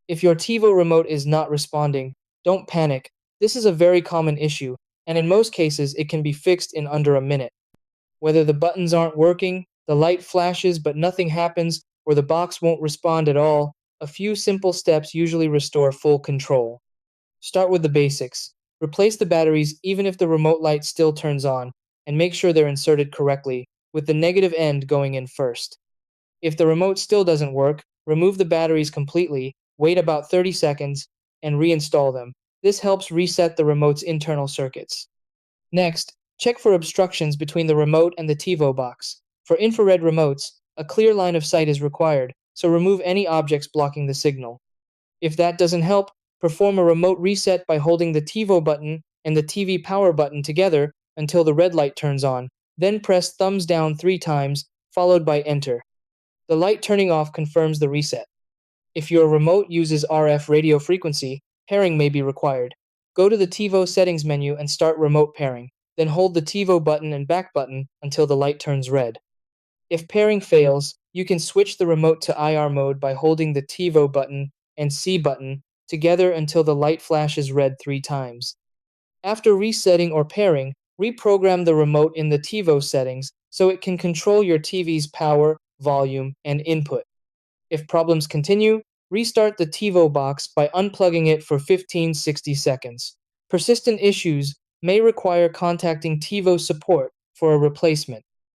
If your TiVo remote is not responding, don't panic. This is a very common issue, and in most cases it can be fixed in under a minute. Whether the buttons aren't working, the light flashes but nothing happens, or the box won't respond at all, a few simple steps usually restore full control. Start with the basics. Replace the batteries even if the remote light still turns on, and make sure they're inserted correctly, with the negative end going in first. If the remote still doesn't work, remove the batteries completely, wait about 30 seconds, and reinstall them. This helps reset the remote's internal circuits. Next, check for obstructions between the remote and the TiVo box. For infrared remotes, a clear line of sight is required, so remove any objects blocking the signal. If that doesn't help, perform a remote reset by holding the TiVo button and the TV power button together until the red light turns on. Then press thumbs down 3 times, followed by enter. The light turning off confirms the reset. If your remote uses RF radio frequency, pairing may be required. Go to the TiVo settings menu and start remote pairing, then hold the TiVo button and back button until the light turns red. If pairing fails, you can switch the remote to IR mode by holding the TiVo button and C button together until the light flashes red 3 times. After resetting or pairing, reprogram the remote in the TiVo settings so it can control your TV's power, volume, and input. If problems continue, restart the TiVo box by unplugging it for 15-60 seconds. Persistent issues may require contacting TiVo support for a replacement.